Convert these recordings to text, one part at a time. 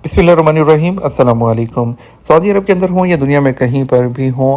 बिस्मिल्लाहिर्रहमानिर्रहीम अस्सलाम वालेकुम। सऊदी अरब के अंदर हों या दुनिया में कहीं पर भी हों,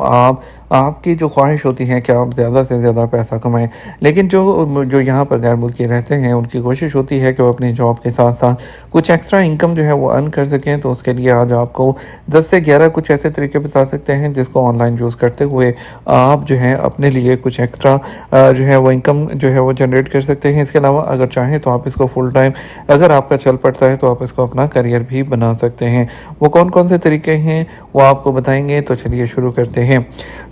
आपकी जो ख्वाहिश होती है कि आप ज़्यादा से ज़्यादा पैसा कमाएँ। लेकिन जो यहाँ पर गैर मुल्की रहते हैं, उनकी कोशिश होती है कि वो अपनी जॉब के साथ-साथ कुछ एक्स्ट्रा इनकम जो है वो अर्न कर सकें। तो उसके लिए आज आपको 10 से 11 कुछ ऐसे तरीके बता सकते हैं जिसको ऑनलाइन यूज़ करते हुए आप जो है अपने लिए कुछ एक्स्ट्रा जो है वो इनकम जो है वो जनरेट कर सकते हैं। इसके अलावा अगर चाहें तो आप इसको फुल टाइम अगर आपका चल पड़ता है तो आप इसको अपना करियर भी बना सकते हैं। वो कौन-कौन से तरीके हैं वो आपको बताएँगे, तो चलिए शुरू करते हैं।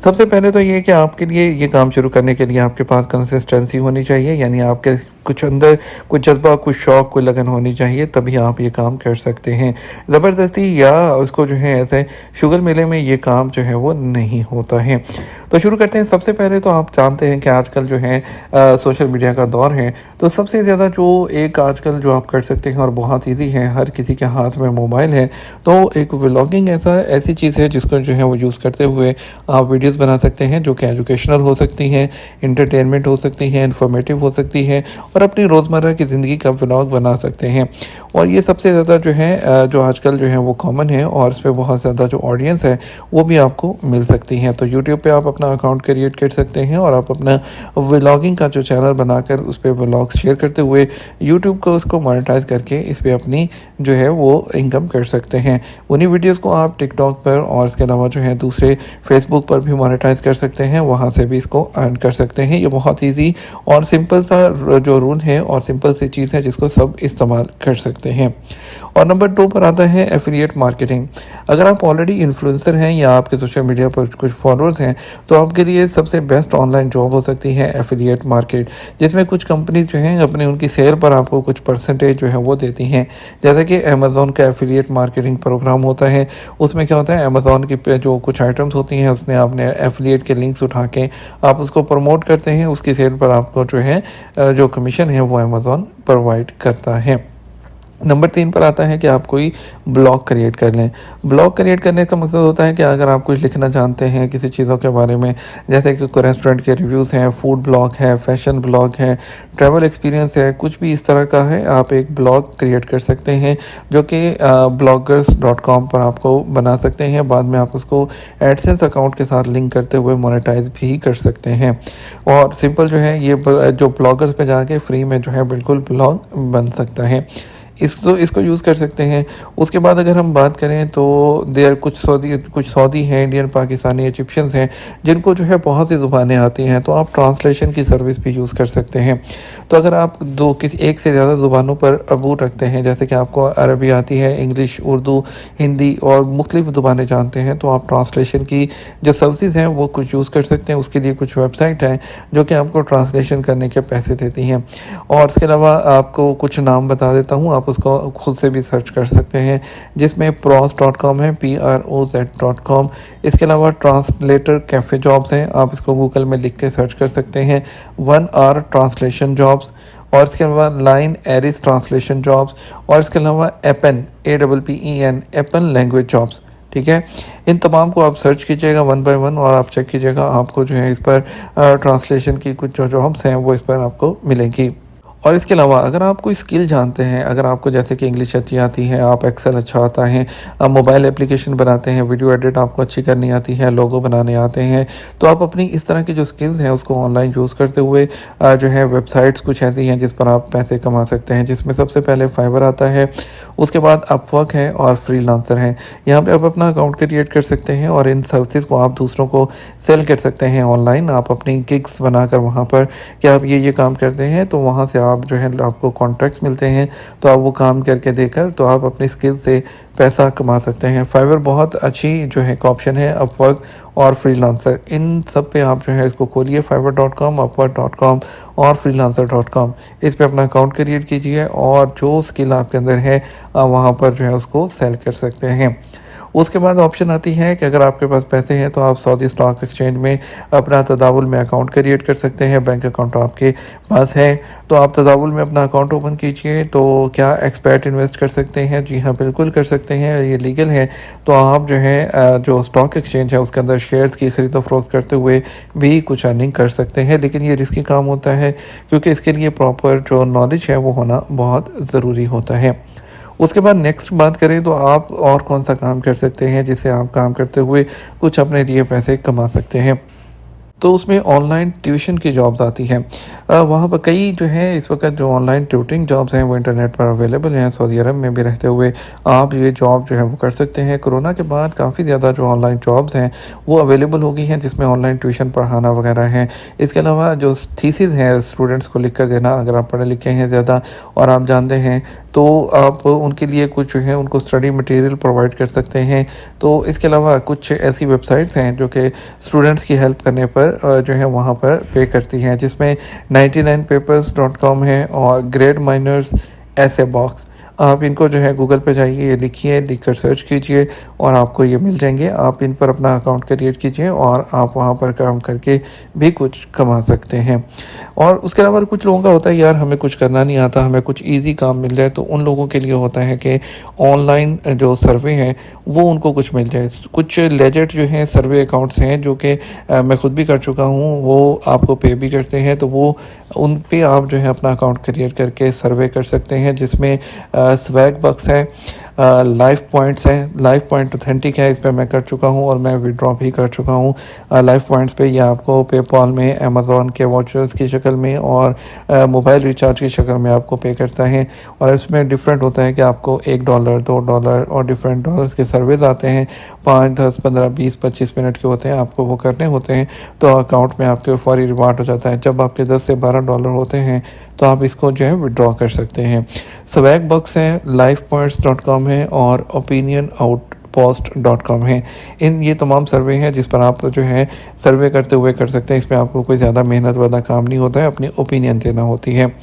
सबसे पहले तो ये कि आपके लिए ये काम शुरू करने के लिए आपके पास कंसिस्टेंसी होनी चाहिए, यानी आपके कुछ अंदर कुछ जज़्बा, कुछ शौक़, कोई लगन होनी चाहिए, तभी आप ये काम कर सकते हैं। ज़बरदस्ती या उसको जो है ऐसे शुगर मेले में ये काम जो है वो नहीं होता है। तो शुरू करते हैं। सबसे पहले तो आप जानते हैं कि आजकल जो है सोशल मीडिया का दौर है, तो सबसे ज़्यादा जो एक आजकल जो आप कर सकते हैं और बहुत ईज़ी है, हर किसी के हाथ में मोबाइल है, तो एक व्लॉगिंग ऐसी चीज़ है जिसको जो है वो यूज़ करते हुए आप वीडियोज़ बना सकते हैं जो कि एजुकेशनल हो सकती हैं, एंटरटेनमेंट हो सकती हैं, इन्फॉर्मेटिव हो सकती है और अपनी रोज़मर्रा की ज़िंदगी का व्लॉग बना सकते हैं। और ये सबसे ज़्यादा जो है जो आजकल जो है वो कॉमन है और इस पे बहुत ज़्यादा जो ऑडियंस है वो भी आपको मिल सकती है। तो यूट्यूब पे आप अपना अकाउंट क्रिएट कर सकते हैं और आप अपना व्लॉगिंग का जो चैनल बनाकर उस पे व्लॉग्स शेयर करते हुए यूट्यूब को उसको मोनेटाइज़ करके इस पे अपनी जो है वो इनकम कर सकते हैं। उन्हीं वीडियोज़ को आप टिकटॉक पर और इसके अलावा जो है दूसरे फेसबुक पर भी मोनेटाइज़ कर सकते हैं, वहाँ से भी इसको अर्न कर सकते हैं। ये बहुत ईज़ी और सिंपल सा जो रूल है और सिंपल सी चीज़ है जिसको सब इस्तेमाल कर सकते हैं। और नंबर 2 पर आता है एफिलिएट मार्केटिंग। अगर आप ऑलरेडी इन्फ्लुएंसर हैं या आपके सोशल मीडिया पर कुछ फॉलोअर्स हैं, तो आपके लिए सबसे बेस्ट ऑनलाइन जॉब हो सकती है एफिलिएट मार्केट, जिसमें कुछ कंपनीज जो हैं अपनी उनकी सेल पर आपको कुछ परसेंटेज जो है वो देती हैं। जैसे कि अमेज़न का एफिलिएट मार्केटिंग प्रोग्राम होता है, उसमें क्या होता है, अमेज़न की पे जो कुछ आइटम्स होती हैं उसमें आपने एफिलिएट के लिंक्स उठा के आप उसको प्रमोट करते हैं, उसकी सेल पर आपको जो है जो कमीशन है वो अमेज़न प्रोवाइड करता है। नंबर 3 पर आता है कि आप कोई ब्लॉग क्रिएट कर लें। ब्लॉग क्रिएट करने का मकसद होता है कि अगर आप कुछ लिखना जानते हैं किसी चीज़ों के बारे में, जैसे कि कोई रेस्टोरेंट के रिव्यूज़ हैं, फूड ब्लॉग है, फैशन ब्लॉग है, ट्रैवल एक्सपीरियंस है, कुछ भी इस तरह का है, आप एक ब्लॉग क्रिएट कर सकते हैं जो कि bloggers.com पर आपको बना सकते हैं। बाद में आप उसको एडसेंस अकाउंट के साथ लिंक करते हुए मोनेटाइज़ भी कर सकते हैं। और सिंपल जो है ये जो ब्लॉगर्स पे जाके फ्री में जो है बिल्कुल ब्लॉग बन सकता है। इसको यूज़ कर सकते हैं। उसके बाद अगर हम बात करें तो देयर कुछ सऊदी हैं, इंडियन, पाकिस्तानी, इजिप्शियंस हैं जिनको जो है बहुत सी ज़ुबानें आती हैं, तो आप ट्रांसलेशन की सर्विस भी यूज़ कर सकते हैं। तो अगर आप एक से ज़्यादा ज़ुबानों पर अबूर रखते हैं, जैसे कि आपको अरबी आती है, इंग्लिश, उर्दू, हिंदी और मुख्तलिफ़ ज़ुबानें जानते हैं, तो आप ट्रांसलेशन की जो सर्विसेज हैं वो कुछ यूज़ कर सकते हैं। उसके लिए कुछ वेबसाइट हैं जो कि आपको ट्रांसलेशन करने के पैसे देती हैं। और इसके अलावा आपको कुछ नाम बता देता हूँ, आप उसको खुद से भी सर्च कर सकते हैं, जिसमें pros.com है, PROZ.com। इसके अलावा ट्रांसलेटर कैफ़े जॉब्स हैं, आप इसको गूगल में लिख के सर्च कर सकते हैं। 1 आवर ट्रांसलेशन जॉब्स, और इसके अलावा लाइन एरिस ट्रांसलेशन जॉब्स, और इसके अलावा Appen, APPEN, Appen language jobs. ठीक है, इन तमाम को आप सर्च कीजिएगा 1 बाय 1 और आप चेक कीजिएगा, आपको जो है इस पर ट्रांसलेशन की कुछ जो जॉब्स हैं वो इस पर आपको मिलेंगी। और इसके अलावा अगर आप कोई स्किल जानते हैं, अगर आपको जैसे कि इंग्लिश अच्छी आती है, आप एक्सेल अच्छा आता है, आप मोबाइल एप्लीकेशन बनाते हैं, वीडियो एडिट आपको अच्छी करनी आती है, लोगो बनाने आते हैं, तो आप अपनी इस तरह की जो स्किल्स हैं उसको ऑनलाइन यूज़ करते हुए जो है वेबसाइट्स कुछ ऐसी हैं जिस पर आप पैसे कमा सकते हैं, जिसमें सबसे पहले फाइवर आता है, उसके बाद अपवर्क है और फ्रीलांसर है। यहाँ पे आप अपना अकाउंट क्रिएट कर सकते हैं और इन सर्विसेज को आप दूसरों को सेल कर सकते हैं ऑनलाइन। आप अपनी गिग्स बनाकर वहाँ पर कि आप ये काम करते हैं, तो वहाँ से आप जो है आपको कॉन्ट्रैक्ट्स मिलते हैं, तो आप वो काम करके देकर तो आप अपनी स्किल से पैसा कमा सकते हैं। फाइवर बहुत अच्छी जो है एक ऑप्शन है, अपवर्क और फ्रीलांसर, इन सब पे आप जो है इसको खोलिए, fiverr.com, upwork.com और freelancer.com। इस पे अपना अकाउंट क्रिएट कीजिए और जो स्किल आपके अंदर है वहाँ पर जो है उसको सेल कर सकते हैं। उसके बाद ऑप्शन आती है कि अगर आपके पास पैसे हैं तो आप सऊदी स्टॉक एक्सचेंज में अपना तदावुल में अकाउंट क्रिएट कर सकते हैं। बैंक अकाउंट आपके पास है तो आप तदावुल में अपना अकाउंट ओपन कीजिए। तो क्या एक्सपैट इन्वेस्ट कर सकते हैं? जी हाँ, बिल्कुल कर सकते हैं, ये लीगल है। तो आप जो है जो स्टॉक एक्सचेंज है उसके अंदर शेयर्स की खरीदो फरोख्त करते हुए भी कुछ अर्निंग कर सकते हैं, लेकिन ये रिस्की काम होता है क्योंकि इसके लिए प्रॉपर जो नॉलेज है वो होना बहुत ज़रूरी होता है। उसके बाद नेक्स्ट बात करें तो आप और कौन-सा काम कर सकते हैं जिससे आप काम करते हुए कुछ अपने लिए पैसे कमा सकते हैं। तो उसमें ऑनलाइन ट्यूशन की जॉब्स आती हैं। वहाँ पर कई जो है इस वक़्त जो ऑनलाइन ट्यूटरिंग जॉब्स हैं वो इंटरनेट पर अवेलेबल हैं। सऊदी अरब में भी रहते हुए आप ये जॉब जो है वो कर सकते हैं। कोरोना के बाद काफ़ी ज़्यादा जो ऑनलाइन जॉब्स हैं वो अवेलेबल हो गई हैं जिसमें ऑनलाइन ट्यूशन पढ़ाना वग़ैरह है। इसके अलावा जो थीसिस है स्टूडेंट्स को लिख कर देना, अगर आप पढ़े लिखे हैं ज़्यादा और आप जानते हैं तो आप उनके लिए कुछ जो है उनको स्टडी मटेरियल प्रोवाइड कर सकते हैं। तो इसके अलावा कुछ ऐसी वेबसाइट्स हैं जो कि स्टूडेंट्स की हेल्प करने पर जो है वहाँ पर पे करती हैं, जिसमें 99papers.com है और ग्रेड माइनर्स ऐसे बॉक्स। आप इनको जो है गूगल पे जाइए, ये लिखिए, लिख कर सर्च कीजिए और आपको ये मिल जाएँगे। आप इन पर अपना अकाउंट क्रिएट कीजिए और आप वहाँ पर काम करके भी कुछ कमा सकते हैं। और उसके अलावा कुछ लोगों का होता है यार हमें कुछ करना नहीं आता, हमें कुछ ईज़ी काम मिल जाए, तो उन लोगों के लिए होता है कि ऑनलाइन जो सर्वे हैं वो उनको कुछ मिल जाए। कुछ लेजिट जो हैं सर्वे अकाउंट्स हैं जो कि मैं खुद भी कर चुका हूँ, वो आपको पे भी करते हैं, तो वो उन पे आप जो है अपना अकाउंट क्रिएट करके सर्वे कर सकते हैं, जिसमें स्वैग बक्स है, लाइफ पॉइंट्स है, लाइफ पॉइंट ऑथेंटिक है, इस पे मैं कर चुका हूँ और मैं विड्रॉ भी कर चुका हूँ। लाइफ पॉइंट्स पे ये आपको पेपॉल में, अमेज़न के वाउचर्स की शक्ल में और मोबाइल रिचार्ज की शक्ल में आपको पे करता है। और इसमें डिफरेंट होता है कि आपको $1, $2 और डिफरेंट डॉलर्स के सर्विस आते हैं, 5, 10, 15, 20, 25 मिनट के होते हैं, आपको वो करने होते हैं, तो अकाउंट में आपके फौरी रिवार्ड हो जाता है। जब आपके 10 से $12 होते हैं तो आप इसको जो है विड्रॉ कर सकते हैं। स्वैग बॉक्स है, lifepoints.com है और ओपिनियन आउटपोस्ट.com है। इन ये तमाम सर्वे हैं जिस पर आप जो है सर्वे करते हुए कर सकते हैं। इसमें आपको कोई ज़्यादा मेहनत वाला काम नहीं होता है, अपनी ओपिनियन देना होती है।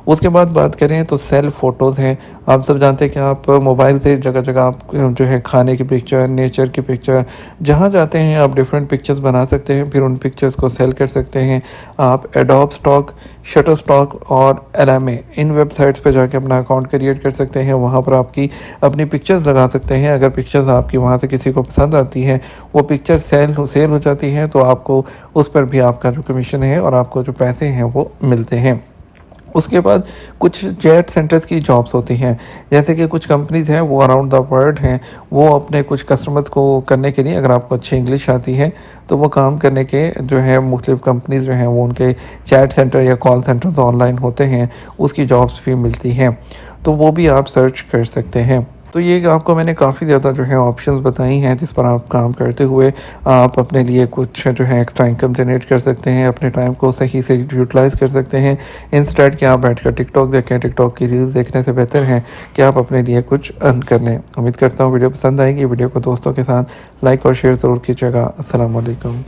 उसके बाद बात करें तो सेल्फ फ़ोटोज़ हैं। आप सब जानते हैं कि आप मोबाइल से जगह-जगह आप जो है खाने की पिक्चर, नेचर की पिक्चर, जहाँ जाते हैं आप डिफरेंट पिक्चर्स बना सकते हैं, फिर उन पिक्चर्स को सेल कर सकते हैं। आप एडोब स्टॉक, शटरस्टॉक और एलएमए इन वेबसाइट्स पे जाके अपना अकाउंट क्रिएट कर सकते हैं। वहाँ पर आपकी अपनी पिक्चर्स लगा सकते हैं। अगर पिक्चर्स आपकी वहाँ से किसी को पसंद आती है, वो पिक्चर सेल हो जाती है, तो आपको उस पर भी आपका जो कमीशन है और आपको जो पैसे हैं वो मिलते हैं। उसके बाद कुछ चैट सेंटर्स की जॉब्स होती हैं, जैसे कि कुछ कंपनीज़ हैं वो अराउंड द वर्ल्ड हैं, वो अपने कुछ कस्टमर्स को करने के लिए, अगर आपको अच्छी इंग्लिश आती है तो वो काम करने के जो है मुख्तलिफ कंपनीज़ जो हैं वो उनके चैट सेंटर या कॉल सेंटर्स ऑनलाइन होते हैं, उसकी जॉब्स भी मिलती हैं, तो वो भी आप सर्च कर सकते हैं। तो ये आपको मैंने काफ़ी ज़्यादा जो है ऑप्शंस बताई हैं जिस पर आप काम करते हुए आप अपने लिए कुछ जो है एक्स्ट्रा इनकम जनरेट कर सकते हैं, अपने टाइम को सही से यूटिलाइज़ कर सकते हैं। इंस्टेड कि आप बैठकर टिकटॉक देखें, टिकटॉक की रील्स देखने से बेहतर है कि आप अपने लिए कुछ अर्न कर लें। उम्मीद करता हूँ वीडियो पसंद आएगी। वीडियो को दोस्तों के साथ लाइक और शेयर ज़रूर कीजिएगा। अस्सलाम वालेकुम।